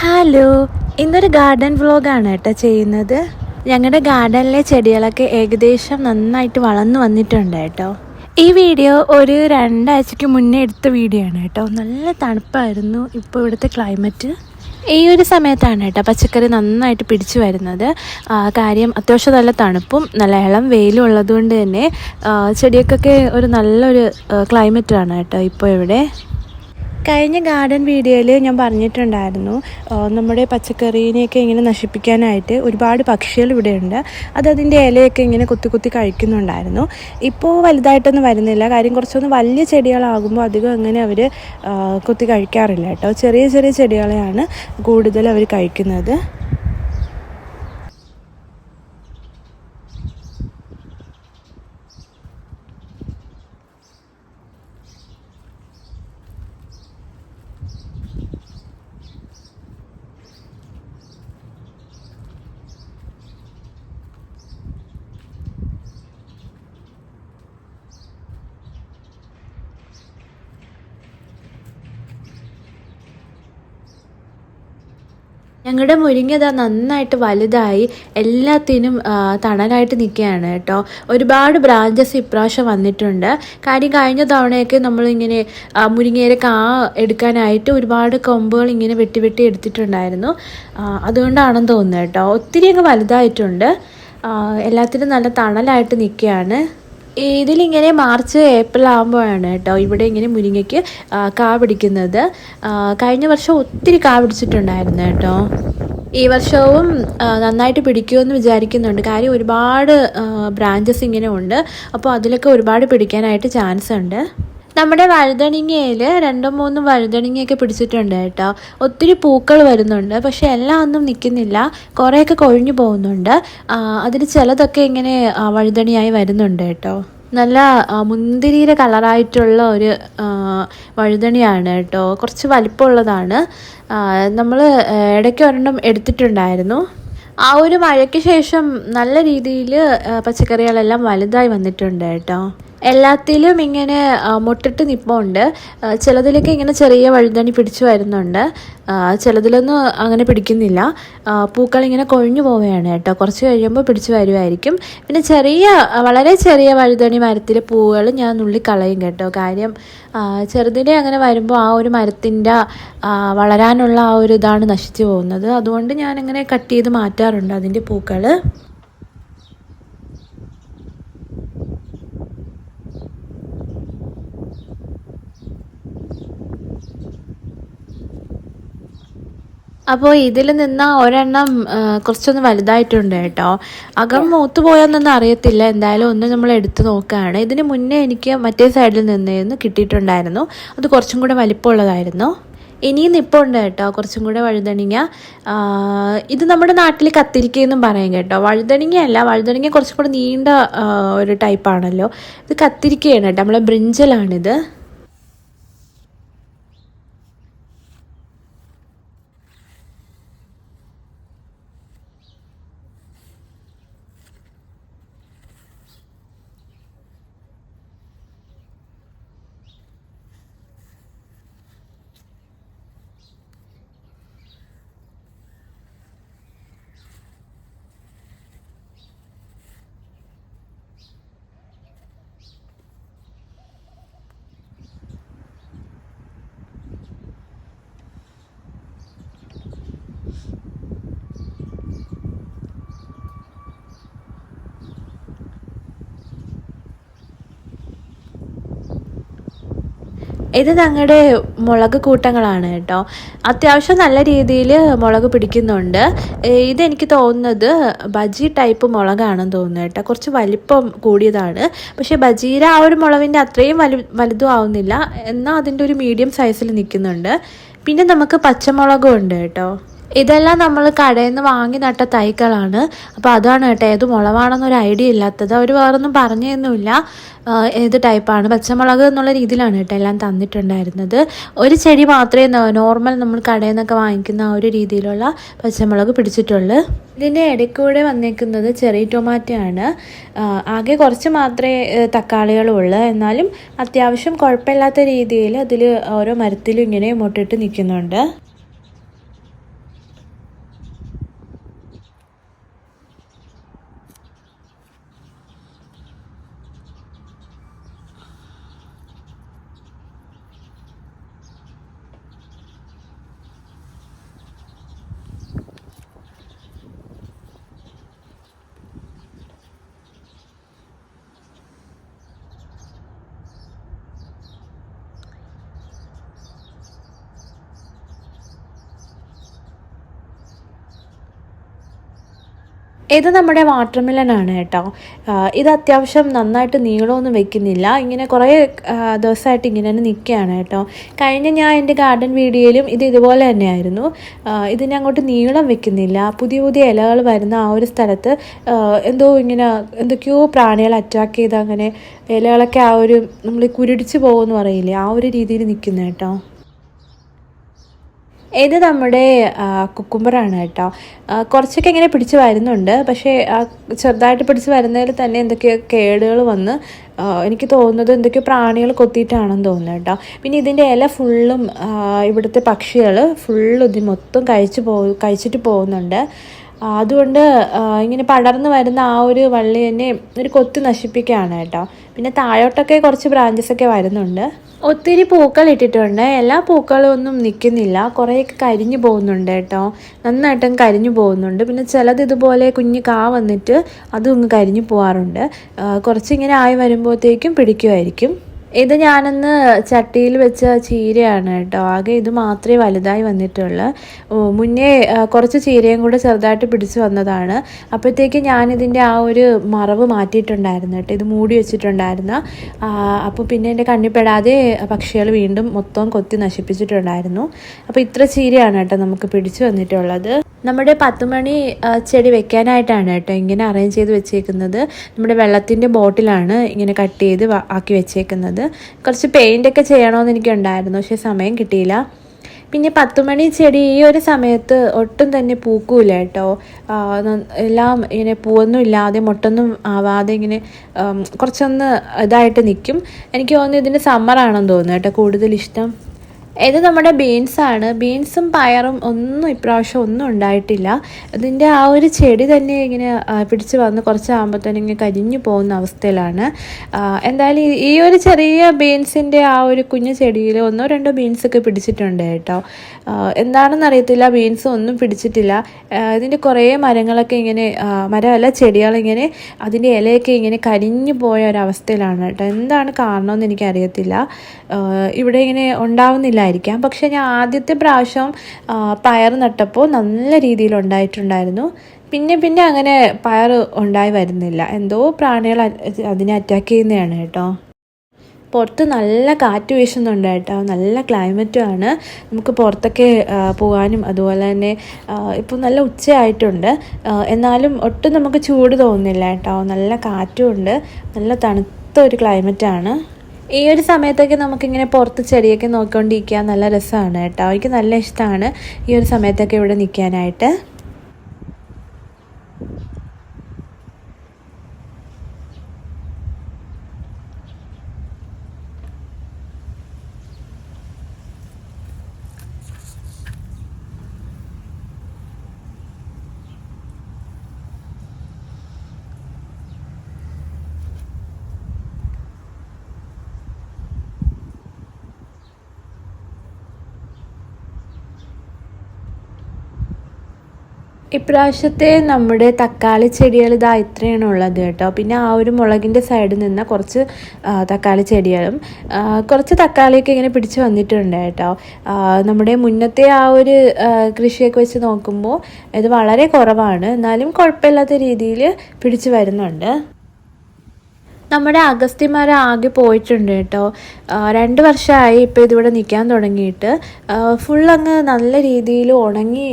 Hello, ഇന്നൊരു garden വ്ളോഗാണ് കേട്ടോ ചെയ്യുന്നത്. ഞങ്ങളുടെ ഗാർഡനിലെ ചെടികളൊക്കെ ഏകദേശം നന്നായിട്ട് വളർന്നു വന്നിട്ടുണ്ട് കേട്ടോ. ഈ വീഡിയോ ഒരു 2 ആഴ്ചയ്ക്ക് മുന്നേ എടുത്ത വീഡിയോ ആണ് കേട്ടോ. നല്ല തണുപ്പായിരുന്നു ഇപ്പോൾ ഇവിടുത്തെ ക്ലൈമറ്റ്. ഈ ഒരു സമയത്താണ് കേട്ടോ പച്ചക്കറി നന്നായിട്ട് പിടിച്ചു വരുന്നത്. കാര്യം അത്യാവശ്യം നല്ല തണുപ്പും നല്ല ഇളം വെയിലും ഉള്ളതുകൊണ്ട് തന്നെ ചെടിയൊക്കെ ഒരു നല്ലൊരു ക്ലൈമറ്റാണ് കേട്ടോ ഇപ്പോൾ ഇവിടെ. കഴിഞ്ഞ ഗാർഡൻ വീഡിയോയിൽ ഞാൻ പറഞ്ഞിട്ടുണ്ടായിരുന്നു, നമ്മുടെ പച്ചക്കറീനെയൊക്കെ ഇങ്ങനെ നശിപ്പിക്കാനായിട്ട് ഒരുപാട് പക്ഷികൾ ഇവിടെയുണ്ട്. അതിൻ്റെ ഇലയൊക്കെ ഇങ്ങനെ കുത്തി കഴിക്കുന്നുണ്ടായിരുന്നു. ഇപ്പോൾ വലുതായിട്ടൊന്നും വരുന്നില്ല, കാര്യം കുറച്ചൊന്ന് വലിയ ചെടികളാകുമ്പോൾ അധികം അങ്ങനെ അവർ കുത്തി കഴിക്കാറില്ല കേട്ടോ. ചെറിയ ചെറിയ ചെടികളെയാണ് കൂടുതൽ അവർ കഴിക്കുന്നത്. ഞങ്ങളുടെ മുരിങ്ങ നന്നായിട്ട് വലുതായി എല്ലാത്തിനും തണലായിട്ട് നിൽക്കുകയാണ് കേട്ടോ. ഒരുപാട് ബ്രാഞ്ചസ് ഇപ്രാവശ്യം വന്നിട്ടുണ്ട്. കാര്യം കഴിഞ്ഞ തവണയൊക്കെ നമ്മളിങ്ങനെ മുരിങ്ങയുടെ എടുക്കാനായിട്ട് ഒരുപാട് കൊമ്പുകൾ ഇങ്ങനെ വെട്ടി എടുത്തിട്ടുണ്ടായിരുന്നു. അതുകൊണ്ടാണെന്ന് തോന്നുന്നു കേട്ടോ. ഒത്തിരി അങ്ങ് വലുതായിട്ടുണ്ട്. എല്ലാത്തിനും നല്ല തണലായിട്ട് നിൽക്കുകയാണ്. ഇതിലിങ്ങനെ മാർച്ച് ഏപ്രിൽ ആകുമ്പോഴാണ് കേട്ടോ ഇവിടെ ഇങ്ങനെ മുരിങ്ങയ്ക്ക് കാ പിടിക്കുന്നത്. കഴിഞ്ഞ വർഷം ഒത്തിരി കാ പിടിച്ചിട്ടുണ്ടായിരുന്നു കേട്ടോ. ഈ വർഷവും നന്നായിട്ട് പിടിക്കുമെന്ന് വിചാരിക്കുന്നുണ്ട്. കാര്യം ഒരുപാട് ബ്രാഞ്ചസ് ഇങ്ങനെ ഉണ്ട്. അപ്പോൾ അതിലൊക്കെ ഒരുപാട് പിടിക്കാനായിട്ട് ചാൻസ് ഉണ്ട്. നമ്മുടെ വഴുതണിങ്ങയിൽ 2-3 വഴുതണിങ്ങയൊക്കെ പിടിച്ചിട്ടുണ്ട് കേട്ടോ. ഒത്തിരി പൂക്കൾ വരുന്നുണ്ട്, പക്ഷെ എല്ലാം ഒന്നും നിൽക്കുന്നില്ല. കുറേയൊക്കെ കൊഴിഞ്ഞു പോകുന്നുണ്ട്. അതിൽ ചിലതൊക്കെ ഇങ്ങനെ വഴുതണിയായി വരുന്നുണ്ട് കേട്ടോ. നല്ല മുന്തിരിയുടെ കളറായിട്ടുള്ള ഒരു വഴുതണിയാണ് കേട്ടോ. കുറച്ച് വലിപ്പമുള്ളതാണ്. നമ്മൾ ഇടയ്ക്ക് ഒരെണ്ണം എടുത്തിട്ടുണ്ടായിരുന്നു. ആ ഒരു മഴയ്ക്ക് ശേഷം നല്ല രീതിയിൽ പച്ചക്കറികളെല്ലാം വലുതായി വന്നിട്ടുണ്ട് കേട്ടോ. എല്ലാത്തിലും ഇങ്ങനെ മുട്ടിട്ട് നിൽപ്പുണ്ട്. ചിലതിലൊക്കെ ഇങ്ങനെ ചെറിയ വഴുതണി പിടിച്ചു വരുന്നുണ്ട്, ചിലതിലൊന്നും അങ്ങനെ പിടിക്കുന്നില്ല. പൂക്കളിങ്ങനെ കൊഴിഞ്ഞു പോവുകയാണ് കേട്ടോ. കുറച്ച് കഴിയുമ്പോൾ പിടിച്ചു വരുമായിരിക്കും. പിന്നെ വളരെ ചെറിയ വഴുതണി മരത്തിലെ പൂവുകൾ ഞാൻ നുള്ളിക്കളയും കേട്ടോ. കാര്യം ചെറുതിനെ അങ്ങനെ വരുമ്പോൾ ആ ഒരു മരത്തിൻ്റെ വളരാനുള്ള ആ ഒരു ഇതാണ് നശിച്ചു പോകുന്നത്. അതുകൊണ്ട് ഞാനങ്ങനെ കട്ട് ചെയ്ത് മാറ്റാറുണ്ട് അതിൻ്റെ പൂക്കൾ. അപ്പോൾ ഇതിൽ നിന്ന് ഒരെണ്ണം കുറച്ചൊന്ന് വലുതായിട്ടുണ്ട് കേട്ടോ. അകം മൂത്ത് പോയോന്നൊന്നും അറിയത്തില്ല. എന്തായാലും ഒന്ന് നമ്മൾ എടുത്ത് നോക്കുകയാണ്. ഇതിന് മുന്നേ എനിക്ക് മറ്റേ സൈഡിൽ നിന്ന് കിട്ടിയിട്ടുണ്ടായിരുന്നു. അത് കുറച്ചും കൂടെ വലിപ്പമുള്ളതായിരുന്നു. ഇനിയും നിപ്പുണ്ട് കേട്ടോ കുറച്ചും കൂടെ വഴുതണിങ്ങ. ഇത് നമ്മുടെ നാട്ടിൽ കത്തിരിക്കയെന്നും പറയും കേട്ടോ. വഴുതണിങ്ങയല്ല, വഴുതണിങ്ങ കുറച്ചും കൂടെ നീണ്ട ഒരു ടൈപ്പാണല്ലോ. ഇത് കത്തിരിക്കയാണ് കേട്ടോ. നമ്മളെ ബ്രിഞ്ചലാണിത്. ഇത് ഞങ്ങളുടെ മുളക് കൂട്ടങ്ങളാണ് കേട്ടോ. അത്യാവശ്യം നല്ല രീതിയിൽ മുളക് പിടിക്കുന്നുണ്ട്. ഇതെനിക്ക് തോന്നുന്നത് ബജി ടൈപ്പ് മുളകാണെന്ന് തോന്നുന്നു കേട്ടോ. കുറച്ച് വലിപ്പം കൂടിയതാണ്. പക്ഷേ ബജിയുടെ ആ ഒരു മുളകിൻ്റെ അത്രയും വലുതും ആവുന്നില്ല, എന്നാൽ അതിൻ്റെ ഒരു മീഡിയം സൈസിൽ നിൽക്കുന്നുണ്ട്. പിന്നെ നമുക്ക് പച്ചമുളകും ഉണ്ട് കേട്ടോ. ഇതെല്ലാം നമ്മൾ കടയിൽ നിന്ന് വാങ്ങി നട്ട തൈകളാണ്. അപ്പോൾ അതാണ് കേട്ടോ ഏത് മുളകാണെന്നൊരു ഐഡിയ ഇല്ലാത്തത്. അവർ വേറൊന്നും പറഞ്ഞൊന്നുമില്ല ഏത് ടൈപ്പാണ്. പച്ചമുളക് എന്നുള്ള രീതിയിലാണ് കേട്ടോ എല്ലാം തന്നിട്ടുണ്ടായിരുന്നത്. ഒരു ചെടി മാത്രമേ നോർമൽ നമ്മൾ കടയിൽ നിന്നൊക്കെ വാങ്ങിക്കുന്ന ആ ഒരു രീതിയിലുള്ള പച്ചമുളക് പിടിച്ചിട്ടുള്ളൂ. ഇതിൻ്റെ ഇടയ്ക്കൂടെ വന്നേക്കുന്നത് ചെറി ടൊമാറ്റോ ആണ്. ആകെ കുറച്ച് മാത്രമേ തക്കാളികളുള്ളൂ. എന്നാലും അത്യാവശ്യം കുഴപ്പമില്ലാത്ത രീതിയിൽ അതിൽ ഓരോ മരത്തിലും ഇങ്ങനെ മുട്ടിട്ട് നിൽക്കുന്നുണ്ട്. ഇത് നമ്മുടെ വാട്ടർമെലൺ ആണ് കേട്ടോ. ഇത് അത്യാവശ്യം നന്നായിട്ട് നീളമൊന്നും വെക്കുന്നില്ല, ഇങ്ങനെ കുറേ ദിവസമായിട്ട് ഇങ്ങനെ തന്നെ നിൽക്കുകയാണ് കേട്ടോ. ഞാൻ എൻ്റെ ഗാർഡൻ വീഡിയോയിലും ഇത് ഇതുപോലെ തന്നെയായിരുന്നു. ഇതിനെ അങ്ങോട്ട് നീളം വെക്കുന്നില്ല. പുതിയ പുതിയ ഇലകൾ വരുന്ന ആ ഒരു സ്ഥലത്ത് എന്തൊക്കെയോ പ്രാണികൾ അറ്റാക്ക് ചെയ്ത് അങ്ങനെ ഇലകളൊക്കെ ആ ഒരു നമ്മൾ കുരുടിച്ച് പോകുമെന്ന് പറയില്ലേ, ആ ഒരു രീതിയിൽ നിൽക്കുന്നു കേട്ടോ. ഇത് നമ്മുടെ കുക്കുംബറാണ് കേട്ടോ. കുറച്ചൊക്കെ ഇങ്ങനെ പിടിച്ച് വരുന്നുണ്ട്, പക്ഷേ ചെറുതായിട്ട് പിടിച്ച് വരുന്നതിൽ തന്നെ എന്തൊക്കെയോ കേടുകൾ വന്ന് എനിക്ക് തോന്നുന്നത് എന്തൊക്കെയോ പ്രാണികൾ കൊത്തിയിട്ടാണെന്ന് തോന്നുന്നു കേട്ടോ. പിന്നെ ഇതിൻ്റെ ഇല ഫുള്ളും ഇവിടുത്തെ പക്ഷികൾ ഫുള്ളും ഇത് മൊത്തം കഴിച്ചിട്ട് പോകുന്നുണ്ട്. അതുകൊണ്ട് ഇങ്ങനെ പടർന്നു വരുന്ന ആ ഒരു വള്ളി തന്നെ ഒരു കൊത്തി നശിപ്പിക്കുകയാണ് കേട്ടോ. പിന്നെ താഴോട്ടൊക്കെ കുറച്ച് ബ്രാഞ്ചസൊക്കെ വരുന്നുണ്ട്. ഒത്തിരി പൂക്കൾ ഇട്ടിട്ടുണ്ട്. എല്ലാ പൂക്കളും ഒന്നും നിൽക്കുന്നില്ല, കുറേയൊക്കെ കരിഞ്ഞു പോകുന്നുണ്ട് കേട്ടോ. നന്നായിട്ടും കരിഞ്ഞു പോകുന്നുണ്ട്. പിന്നെ ചിലത് ഇതുപോലെ കുഞ്ഞ് കാ വന്നിട്ട് അതും അങ്ങ് കരിഞ്ഞു പോകാറുണ്ട്. കുറച്ചിങ്ങനെ ആയി വരുമ്പോഴത്തേക്കും പിടിക്കുമായിരിക്കും. ഇത് ഞാനൊന്ന് ചട്ടിയിൽ വെച്ച ചീരയാണ് കേട്ടോ. ആകെ ഇത് മാത്രമേ വലുതായി വന്നിട്ടുള്ളൂ. മുന്നേ കുറച്ച് ചീരയും കൂടെ ചെറുതായിട്ട് പിടിച്ച് വന്നതാണ്. അപ്പോഴത്തേക്ക് ഞാനിതിൻ്റെ ആ ഒരു മറവ് മാറ്റിയിട്ടുണ്ടായിരുന്നു കേട്ടോ. ഇത് മൂടി വെച്ചിട്ടുണ്ടായിരുന്നു. അപ്പോൾ പിന്നെ എൻ്റെ കണ്ണിപ്പെടാതെ പക്ഷികൾ വീണ്ടും മൊത്തം കൊത്തി നശിപ്പിച്ചിട്ടുണ്ടായിരുന്നു. അപ്പോൾ ഇത്ര ചീരയാണ് കേട്ടോ നമുക്ക് പിടിച്ച് വന്നിട്ടുള്ളത്. നമ്മുടെ 10 മണി ചെടി വെക്കാനായിട്ടാണ് കേട്ടോ ഇങ്ങനെ അറേഞ്ച് ചെയ്ത് വെച്ചേക്കുന്നത്. നമ്മുടെ വെള്ളത്തിൻ്റെ ബോട്ടിലാണ് ഇങ്ങനെ കട്ട് ചെയ്ത് ആക്കി വെച്ചേക്കുന്നത്. കുറച്ച് പെയിൻ്റൊക്കെ ചെയ്യണമെന്ന് എനിക്കുണ്ടായിരുന്നു, പക്ഷേ സമയം കിട്ടിയില്ല. പിന്നെ 10 മണി ചെടി ഈ ഒരു സമയത്ത് ഒട്ടും തന്നെ പൂക്കൂല കേട്ടോ. എല്ലാം ഇങ്ങനെ പൂവൊന്നും ഇല്ലാതെ മൊട്ടൊന്നും ആവാതെ ഇങ്ങനെ കുറച്ചൊന്ന് ഇതായിട്ട് നിൽക്കും. എനിക്ക് തോന്നുന്നു ഇതിൻ്റെ സമ്മറാണെന്ന് തോന്നുന്നു കേട്ടോ കൂടുതൽ ഇഷ്ടം. ഇത് നമ്മുടെ ബീൻസാണ്. ബീൻസും പയറും ഒന്നും ഇപ്രാവശ്യം ഒന്നും ഉണ്ടായിട്ടില്ല. ഇതിൻ്റെ ആ ഒരു ചെടി തന്നെ ഇങ്ങനെ പിടിച്ച് വന്ന് കുറച്ചാകുമ്പോൾ തന്നെ ഇങ്ങനെ കരിഞ്ഞു പോകുന്ന അവസ്ഥയിലാണ്. എന്തായാലും ഈ ഒരു ചെറിയ ബീൻസിൻ്റെ ആ ഒരു കുഞ്ഞു ചെടിയിൽ 1-2 ബീൻസൊക്കെ പിടിച്ചിട്ടുണ്ട് കേട്ടോ. എന്താണെന്ന് അറിയത്തില്ല, ബീൻസ് ഒന്നും പിടിച്ചിട്ടില്ല. ഇതിൻ്റെ കുറേ മരങ്ങളൊക്കെ ഇങ്ങനെ മരമല്ല ചെടികളിങ്ങനെ അതിൻ്റെ ഇലയൊക്കെ ഇങ്ങനെ കരിഞ്ഞു പോയ ഒരവസ്ഥയിലാണ് കേട്ടോ. എന്താണ് കാരണമെന്ന് എനിക്കറിയത്തില്ല. ഇവിടെ ഇങ്ങനെ ഉണ്ടാവുന്നില്ല ായിരിക്കാം. പക്ഷെ ഞാൻ ആദ്യത്തെ പ്രാവശ്യം പയർ നട്ടപ്പോൾ നല്ല രീതിയിൽ ഉണ്ടായിട്ടുണ്ടായിരുന്നു. പിന്നെ അങ്ങനെ പയർ ഉണ്ടായി വരുന്നില്ല. എന്തോ പ്രാണികൾ അതിനെ അറ്റാക്ക് ചെയ്യുന്നതാണ് കേട്ടോ. പുറത്ത് നല്ല കാറ്റ് വീശുന്നുണ്ട് കേട്ടോ. നല്ല ക്ലൈമറ്റുമാണ്. നമുക്ക് പുറത്തൊക്കെ പോകാനും അതുപോലെ തന്നെ ഇപ്പോൾ നല്ല ഉച്ചയായിട്ടുണ്ട്. എന്നാലും ഒട്ടും നമുക്ക് ചൂട് തോന്നുന്നില്ല കേട്ടോ. നല്ല കാറ്റും ഉണ്ട്. നല്ല തണുത്ത ഒരു ക്ലൈമറ്റാണ്. ഈ ഒരു സമയത്തൊക്കെ നമുക്കിങ്ങനെ പുറത്ത് ചെടിയൊക്കെ നോക്കിക്കൊണ്ടിരിക്കാൻ നല്ല രസമാണ് കേട്ടോ. എനിക്ക് നല്ല ഇഷ്ടമാണ് ഈ ഒരു സമയത്തൊക്കെ ഇവിടെ നിൽക്കാനായിട്ട്. ഇപ്രാവശ്യത്തെ നമ്മുടെ തക്കാളി ചെടികൾ ഇതാ ഇത്രയാണ് ഉള്ളത് കേട്ടോ. പിന്നെ ആ ഒരു മുളകിൻ്റെ സൈഡിൽ നിന്ന് കുറച്ച് തക്കാളി ചെടികളും കുറച്ച് തക്കാളിയൊക്കെ ഇങ്ങനെ പിടിച്ച് വന്നിട്ടുണ്ട് കേട്ടോ. നമ്മുടെ മുന്നത്തെ ആ ഒരു കൃഷിയൊക്കെ വെച്ച് നോക്കുമ്പോൾ ഇത് വളരെ കുറവാണ്, എന്നാലും കുഴപ്പമില്ലാത്ത രീതിയിൽ പിടിച്ച് വരുന്നുണ്ട്. നമ്മുടെ അഗസ്ത്യമരം ആകെ പോയിട്ടുണ്ട് കേട്ടോ. 2 വർഷമായി ഇപ്പോൾ ഇതിവിടെ നിൽക്കാൻ തുടങ്ങിയിട്ട്. ഫുള്ളങ്ങ് നല്ല രീതിയിൽ ഉണങ്ങി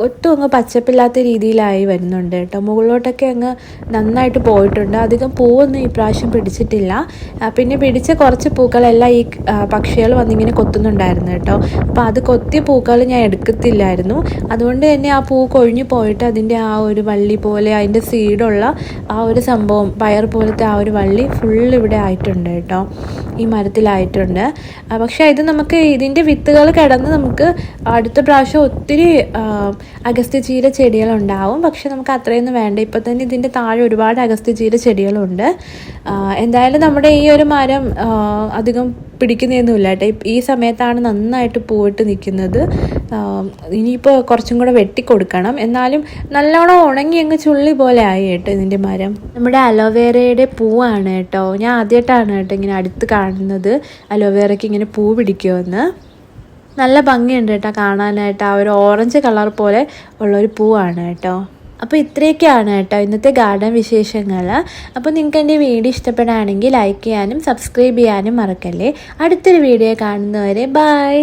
ഒട്ടും അങ്ങ് പച്ചപ്പില്ലാത്ത രീതിയിലായി വരുന്നുണ്ട് കേട്ടോ. മുകളിലോട്ടൊക്കെ അങ്ങ് നന്നായിട്ട് പോയിട്ടുണ്ട്. അധികം പൂവൊന്നും ഈ പ്രാവശ്യം പിടിച്ചിട്ടില്ല. പിന്നെ പിടിച്ച കുറച്ച് പൂക്കളെല്ലാം ഈ പക്ഷികൾ വന്നിങ്ങനെ കൊത്തുന്നുണ്ടായിരുന്നു കേട്ടോ. അപ്പോൾ അത് കൊത്തിയ പൂക്കൾ ഞാൻ എടുക്കത്തില്ലായിരുന്നു. അതുകൊണ്ട് തന്നെ ആ പൂ കൊഴിഞ്ഞു പോയിട്ട് അതിൻ്റെ ആ ഒരു വള്ളി പോലെ അതിൻ്റെ സീഡുള്ള ആ ഒരു സംഭവം പയർ പോലത്തെ ആ ഒരു വള്ളി ഫുൾ ഇവിടെ ആയിട്ടുണ്ട് കേട്ടോ. ഈ മരത്തിലായിട്ടുണ്ട്. പക്ഷേ ഇത് നമുക്ക് ഇതിൻ്റെ വിത്തുകൾ കിടന്ന് നമുക്ക് അടുത്ത പ്രാവശ്യം ഒത്തിരി അഗസ്ത്യചീര ചെടികളുണ്ടാവും. പക്ഷെ നമുക്ക് അത്രയൊന്നും വേണ്ട. ഇപ്പം തന്നെ ഇതിൻ്റെ താഴെ ഒരുപാട് അഗസ്ത്യചീര ചെടികളുണ്ട്. എന്തായാലും നമ്മുടെ ഈ ഒരു മരം അധികം പിടിക്കുന്നതൊന്നുമില്ല കേട്ടോ. ഈ സമയത്താണ് നന്നായിട്ട് പൂവിട്ട് നിൽക്കുന്നത്. ഇനിയിപ്പോൾ കുറച്ചും കൂടെ വെട്ടിക്കൊടുക്കണം. എന്നാലും നല്ലോണം ഉണങ്ങി അങ്ങ് ചുള്ളി പോലെ ആയി കേട്ടോ ഇതിൻ്റെ മരം. നമ്മുടെ അലോവേരയുടെ പൂവാണ് കേട്ടോ. ഞാൻ ആദ്യമായിട്ടാണ് കേട്ടോ ഇങ്ങനെ അടുത്ത് കാണുന്നത് അലോവേരയ്ക്ക് ഇങ്ങനെ പൂ പിടിക്കുമെന്ന്. നല്ല ഭംഗിയുണ്ട് കേട്ടോ കാണാനായിട്ട്. ആ ഒരു ഓറഞ്ച് കളർ പോലെ ഉള്ളൊരു പൂവാണ് കേട്ടോ. അപ്പോൾ ഇത്രയൊക്കെയാണ് കേട്ടോ ഇന്നത്തെ ഗാർഡൻ വിശേഷങ്ങൾ. അപ്പോൾ നിങ്ങൾക്ക് എൻ്റെ വീഡിയോ ഇഷ്ടപ്പെടുകയാണെങ്കിൽ ലൈക്ക് ചെയ്യാനും സബ്സ്ക്രൈബ് ചെയ്യാനും മറക്കല്ലേ. അടുത്തൊരു വീഡിയോ കാണുന്നവരെ ബൈ.